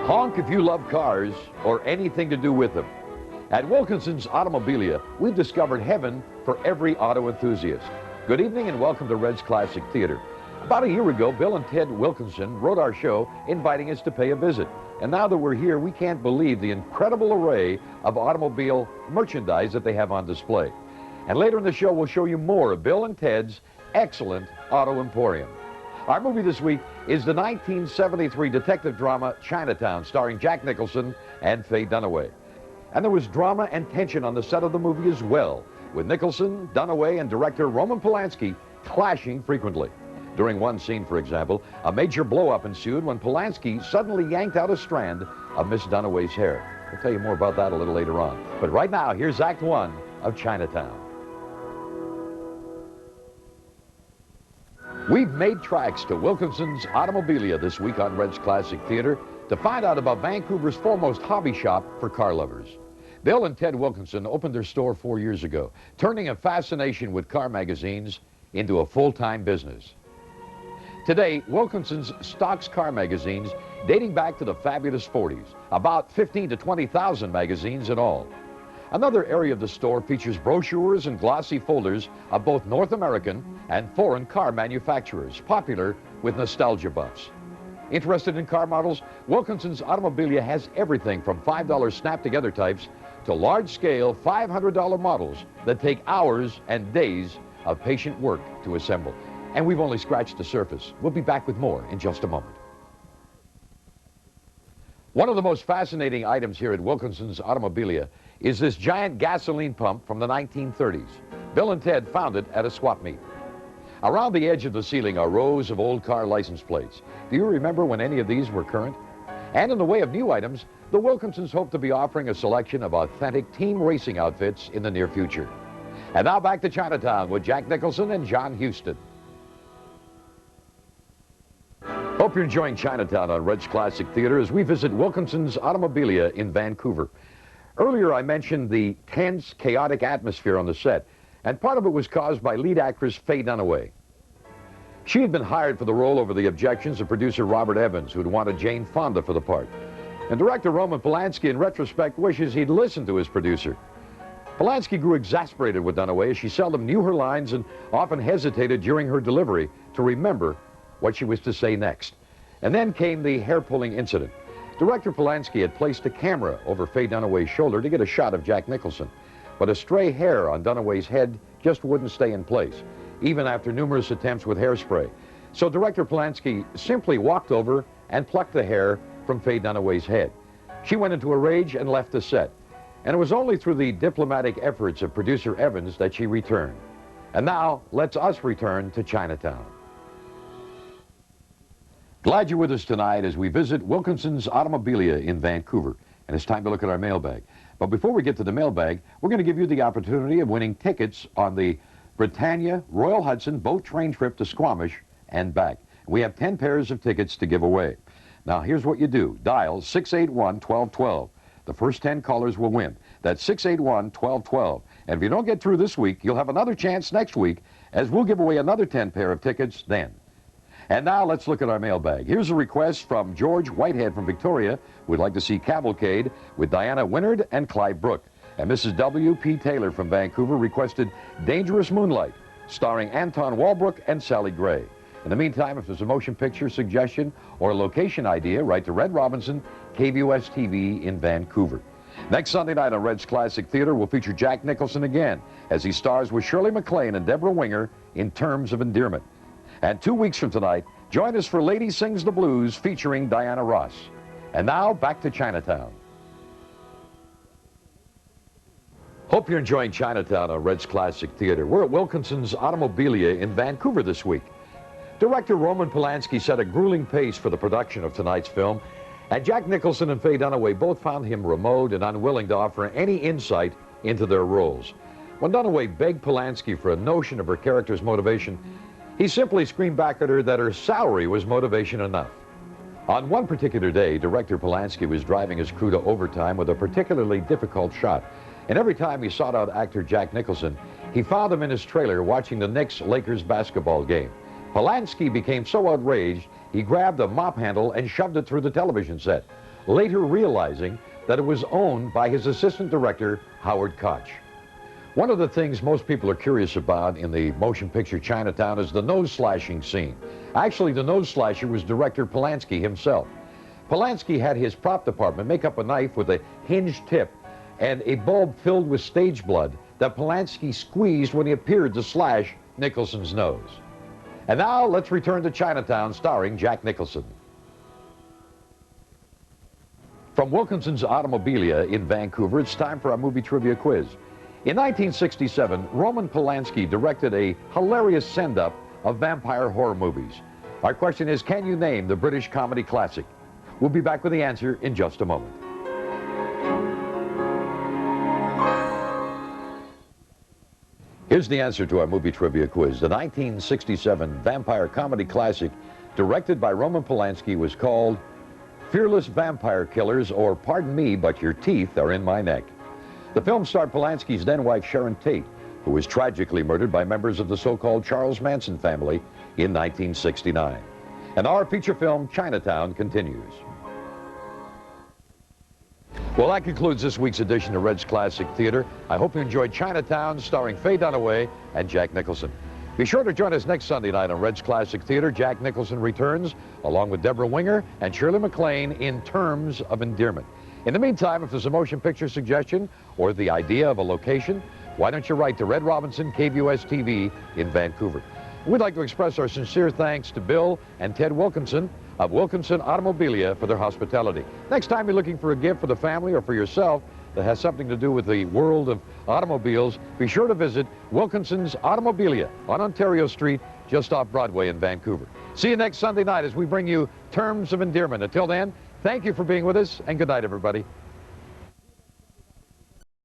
Honk if you love cars or anything to do with them. At Wilkinson's Automobilia, we've discovered heaven for every auto enthusiast. Good evening and welcome to Red's Classic Theater. About a year ago, Bill and Ted Wilkinson wrote our show inviting us to pay a visit. And now that we're here, we can't believe the incredible array of automobile merchandise that they have on display. And later in the show, we'll show you more of Bill and Ted's excellent auto emporium. Our movie this week is the 1973 detective drama Chinatown, starring Jack Nicholson and Faye Dunaway. And there was drama and tension on the set of the movie as well, with Nicholson, Dunaway, and director Roman Polanski clashing frequently. During one scene, for example, a major blow-up ensued when Polanski suddenly yanked out a strand of Miss Dunaway's hair. I'll tell you more about that a little later on. But right now, here's Act One of Chinatown. We've made tracks to Wilkinson's Automobilia this week on Red's Classic Theater to find out about Vancouver's foremost hobby shop for car lovers. Bill and Ted Wilkinson opened their store 4 years ago, turning a fascination with car magazines into a full-time business. Today, Wilkinson's stocks car magazines dating back to the fabulous 40s, about 15 to 20,000 magazines in all. Another area of the store features brochures and glossy folders of both North American and foreign car manufacturers, popular with nostalgia buffs. Interested in car models? Wilkinson's Automobilia has everything from $5 snap-together types to large-scale $500 models that take hours and days of patient work to assemble. And we've only scratched the surface. We'll be back with more in just a moment. One of the most fascinating items here at Wilkinson's Automobilia is this giant gasoline pump from the 1930s. Bill and Ted found it at a swap meet. Around the edge of the ceiling are rows of old car license plates. Do you remember when any of these were current? And in the way of new items, the Wilkinsons hope to be offering a selection of authentic team racing outfits in the near future. And now back to Chinatown with Jack Nicholson and John Huston. Hope you're enjoying Chinatown on Red's Classic Theater as we visit Wilkinson's Automobilia in Vancouver. Earlier I mentioned the tense, chaotic atmosphere on the set, and part of it was caused by lead actress Faye Dunaway. She had been hired for the role over the objections of producer Robert Evans, who'd wanted Jane Fonda for the part. And director Roman Polanski, in retrospect, wishes he'd listened to his producer. Polanski grew exasperated with Dunaway as she seldom knew her lines and often hesitated during her delivery to remember what she was to say next. And then came the hair-pulling incident. Director Polanski had placed a camera over Faye Dunaway's shoulder to get a shot of Jack Nicholson, but a stray hair on Dunaway's head just wouldn't stay in place, even after numerous attempts with hairspray. So director Polanski simply walked over and plucked the hair from Faye Dunaway's head. She went into a rage and left the set. And it was only through the diplomatic efforts of producer Evans that she returned. And now, let's us return to Chinatown. Glad you're with us tonight as we visit Wilkinson's Automobilia in Vancouver. And it's time to look at our mailbag. But before we get to the mailbag, we're going to give you the opportunity of winning tickets on the Britannia Royal Hudson boat train trip to Squamish and back. We have 10 pairs of tickets to give away. Now, here's what you do. Dial 681-1212. The first 10 callers will win. That's 681-1212. And if you don't get through this week, you'll have another chance next week as we'll give away another 10 pair of tickets then. And now let's look at our mailbag. Here's a request from George Whitehead from Victoria, who would like to see Cavalcade with Diana Winnard and Clive Brooke. And Mrs. W.P. Taylor from Vancouver requested Dangerous Moonlight, starring Anton Walbrook and Sally Gray. In the meantime, if there's a motion picture suggestion or a location idea, write to Red Robinson, KVUS-TV in Vancouver. Next Sunday night on Red's Classic Theater, we'll feature Jack Nicholson again as he stars with Shirley MacLaine and Deborah Winger in Terms of Endearment. And 2 weeks from tonight, join us for Lady Sings the Blues featuring Diana Ross. And now, back to Chinatown. Hope you're enjoying Chinatown on Red's Classic Theater. We're at Wilkinson's Automobilia in Vancouver this week. Director Roman Polanski set a grueling pace for the production of tonight's film, and Jack Nicholson and Faye Dunaway both found him remote and unwilling to offer any insight into their roles. When Dunaway begged Polanski for a notion of her character's motivation, he simply screamed back at her that her salary was motivation enough. On one particular day, director Polanski was driving his crew to overtime with a particularly difficult shot. And every time he sought out actor Jack Nicholson, He found him in his trailer watching the Knicks-Lakers basketball game. Polanski became so outraged, he grabbed a mop handle and shoved it through the television set, later realizing that it was owned by his assistant director, Howard Koch. One of the things most people are curious about in the motion picture Chinatown is the nose slashing scene. Actually, the nose slasher was director Polanski himself. Polanski had his prop department make up a knife with a hinged tip and a bulb filled with stage blood that Polanski squeezed when he appeared to slash Nicholson's nose. And now let's return to Chinatown, starring Jack Nicholson. From Wilkinson's Automobilia in Vancouver, it's time for our movie trivia quiz. In 1967, Roman Polanski directed a hilarious send-up of vampire horror movies. Our question is, can you name the British comedy classic? We'll be back with the answer in just a moment. Here's the answer to our movie trivia quiz. The 1967 vampire comedy classic directed by Roman Polanski was called Fearless Vampire Killers, or Pardon Me, But Your Teeth Are in My Neck. The film starred Polanski's then-wife Sharon Tate, who was tragically murdered by members of the so-called Charles Manson family in 1969. And our feature film, Chinatown, continues. Well, that concludes this week's edition of Red's Classic Theater. I hope you enjoyed Chinatown, starring Faye Dunaway and Jack Nicholson. Be sure to join us next Sunday night on Red's Classic Theater. Jack Nicholson returns, along with Deborah Winger and Shirley MacLaine, in Terms of Endearment. In the meantime, if there's a motion picture suggestion or the idea of a location, why don't you write to Red Robinson, KVUS-TV in Vancouver. We'd like to express our sincere thanks to Bill and Ted Wilkinson of Wilkinson Automobilia for their hospitality. Next time you're looking for a gift for the family or for yourself that has something to do with the world of automobiles, be sure to visit Wilkinson's Automobilia on Ontario Street, just off Broadway in Vancouver. See you next Sunday night as we bring you Terms of Endearment. Until then, thank you for being with us, and good night, everybody.